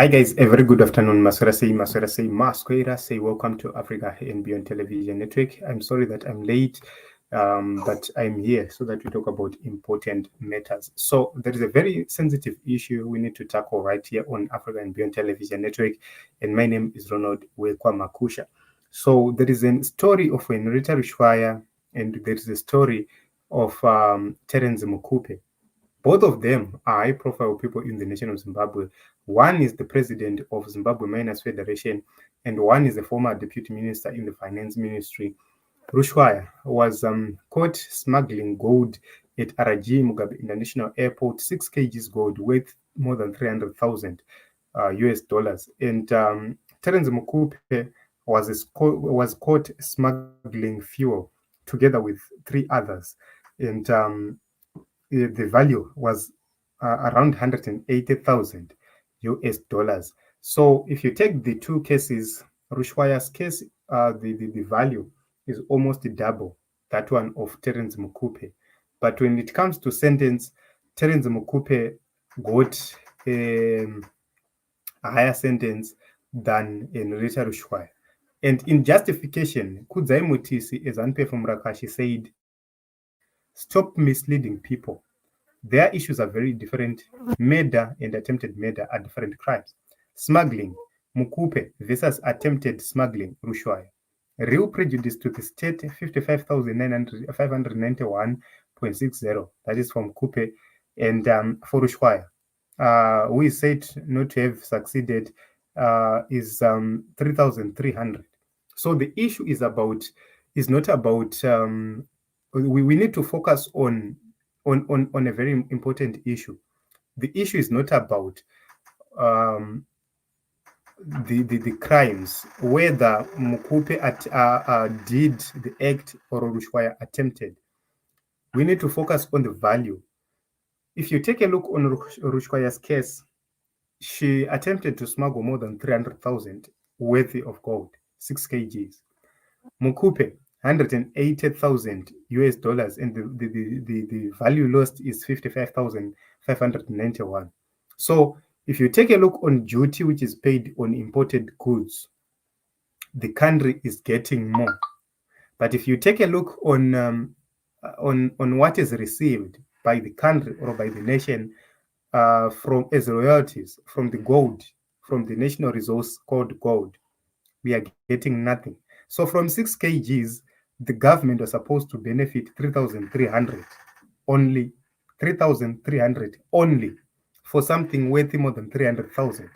Hi guys, a very good afternoon. Maswera say welcome to Africa and Beyond Television Network. I'm sorry that I'm late, but I'm here so that we talk about important matters. So there is a very sensitive issue we need to tackle right here on Africa and Beyond Television Network, and my name is Ronald Wekwa Makusha. So there is a story of Henrietta Rushwaya, and there is a story of Terence Mukupe. Both of them are high profile people in the nation of Zimbabwe. One is the president of Zimbabwe Miners Federation, and one is a former deputy minister in the finance ministry. Rushwaya was caught smuggling gold at Araji Mugabe International Airport, 6 kgs gold worth more than 300,000 US dollars. And Terence Mukupe was caught smuggling fuel together with 3 others. And the value was around 180,000 US dollars. So if you take the two cases, Rushwaya's case, the value is almost double that one of Terence Mukupe. But when it comes to sentence, Terence Mukupe got a higher sentence than Henrietta Rushwaya. And in justification, Kudzai Mutisi, as Anpe from Rakashi said, stop misleading people. Their issues are very different. Murder and attempted murder are different crimes. Smuggling, Mukupe versus attempted smuggling, Rushwaya. Real prejudice to the state, 55,591.60. That is from Kupe. And for Rushwaya, who is said not to have succeeded, is 3,300. So the issue is not about. We need to focus on a very important issue. The issue is not about the crimes, whether Mukupe did the act or Rushwaya attempted. We need to focus on the value. If you take a look on Rushwaya's case, she attempted to smuggle more than 300,000 worthy of gold, 6 kgs. Mukupe, 180,000 US dollars, and the value lost is 55,591. So if you take a look on duty which is paid on imported goods, the country is getting more. But if you take a look on what is received by the country or by the nation from as royalties from the gold, from the national resource called gold, we are getting nothing. So from 6 kgs, the government was supposed to benefit 3,300 only, 3,300 only for something worthy more than 300,000.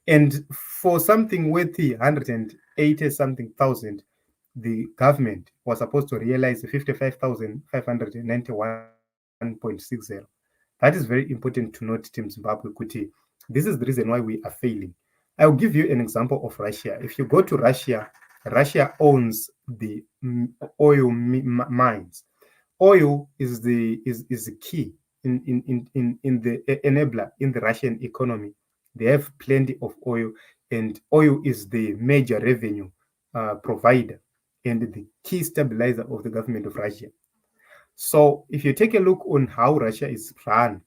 And for something worthy 180 something thousand, the government was supposed to realize 55,591.60. That is very important to note, Team Zimbabwe Kuti. This is the reason why we are failing. I'll give you an example of Russia. If you go to Russia, Russia owns the oil mines. Oil is the key in the enabler in the Russian economy. They have plenty of oil, and oil is the major revenue provider and the key stabilizer of the government of Russia. So if you take a look on how Russia is run,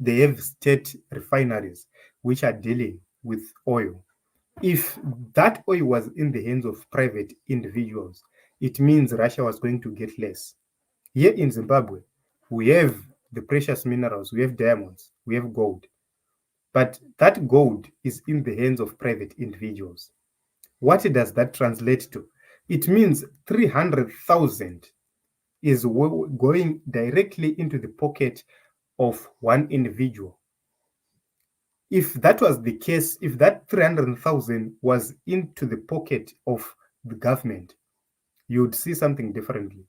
they have state refineries which are dealing with oil. If that oil was in the hands of private individuals, it means Russia was going to get less. Here in Zimbabwe, we have the precious minerals, we have diamonds, we have gold. But that gold is in the hands of private individuals. What does that translate to? It means 300,000 is going directly into the pocket of one individual. If that was the case, if that 300,000 was into the pocket of the government, you would see something differently.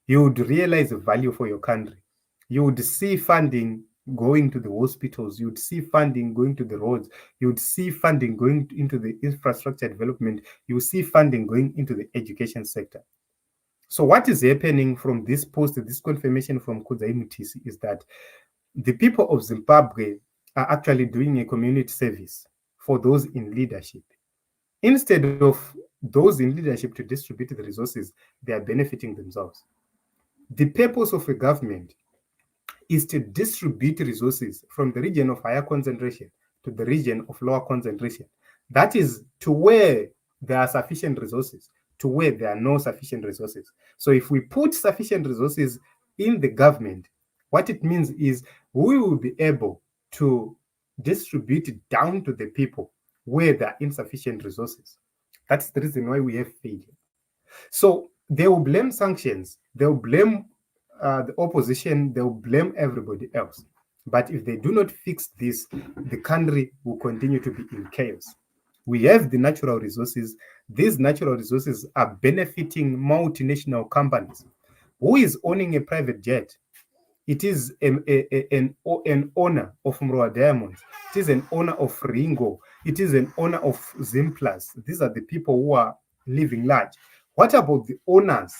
You would realize the value for your country. You would see funding going to the hospitals. You would see funding going to the roads. You would see funding going into the infrastructure development. You would see funding going into the education sector. So what is happening from this post, this confirmation from Kudzai Mutisi, is that the people of Zimbabwe are actually doing a community service for those in leadership. Instead of those in leadership to distribute the resources, they are benefiting themselves. The purpose of a government is to distribute resources from the region of higher concentration to the region of lower concentration. That is to where there are sufficient resources, to where there are no sufficient resources. So if we put sufficient resources in the government, what it means is we will be able to distribute it down to the people where there are insufficient resources. That's the reason why we have failure. So they will blame sanctions, they will blame the opposition, they will blame everybody else. But if they do not fix this, the country will continue to be in chaos. We have the natural resources. These natural resources are benefiting multinational companies. Who is owning a private jet? It is an owner of Mroa Diamonds. It is an owner of Ringo. It is an owner of Zimplus. These are the people who are living large. What about the owners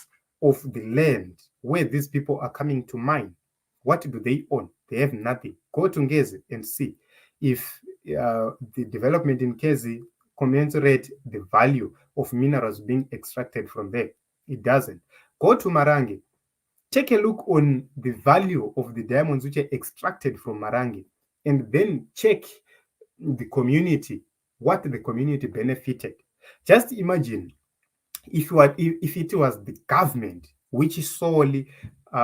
of the land where these people are coming to mine? What do they own? They have nothing. Go to Ngezi and see if the development in Ngezi commensurate the value of minerals being extracted from there. It doesn't. Go to Marangi. Take a look on the value of the diamonds which are extracted from Marangi, and then check the community, what the community benefited. Just imagine if it was the government which solely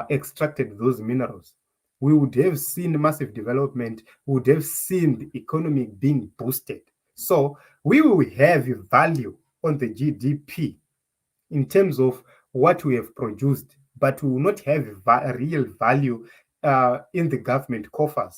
extracted those minerals, we would have seen massive development, we would have seen the economy being boosted. So we will have a value on the GDP in terms of what we have produced, but we will not have a real value in the government coffers.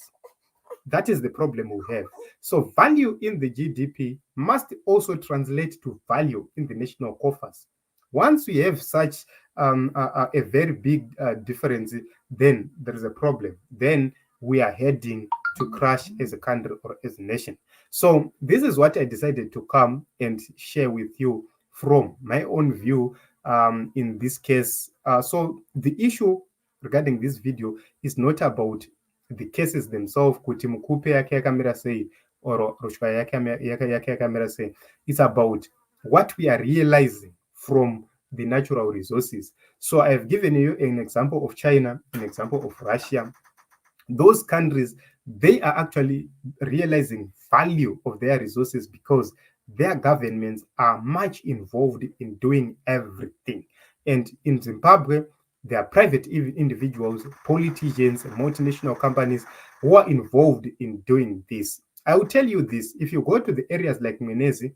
That is the problem we have. So value in the GDP must also translate to value in the national coffers. Once we have such a very big difference, then there is a problem. Then we are heading to crash as a country or as a nation. So this is what I decided to come and share with you from my own view in this case. So the issue regarding this video is not about the cases themselves, kuti mukupe yake yakamira sei or rushwa yake yakamira sei. It's about what we are realizing from the natural resources. So I've given you an example of China, an example of Russia. Those countries, they are actually realizing value of their resources because their governments are much involved in doing everything. And in Zimbabwe, there are private individuals, politicians, multinational companies who are involved in doing this. I will tell you this, if you go to the areas like Mwenezi,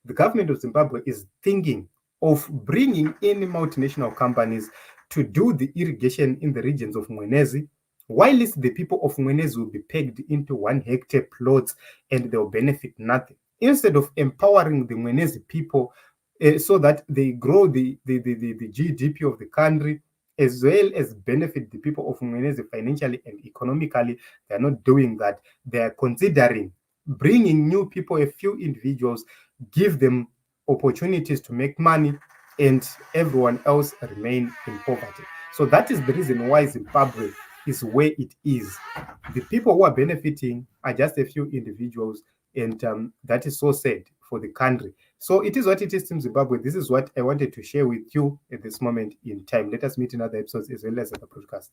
the government of Zimbabwe is thinking of bringing in multinational companies to do the irrigation in the regions of Mwenezi, while the people of Mwenezi will be pegged into 1 hectare plots and they will benefit nothing. Instead of empowering the Mwenezi people so that they grow the GDP of the country, as well as benefit the people of Mwenezi financially and economically, they are not doing that. They are considering bringing new people, a few individuals, give them opportunities to make money, and everyone else remain in poverty. So that is the reason why Zimbabwe is where it is. The people who are benefiting are just a few individuals, and that is so sad for the country. So it is what it is, Team Zimbabwe. This is what I wanted to share with you at this moment in time. Let us meet in other episodes as well as other podcasts.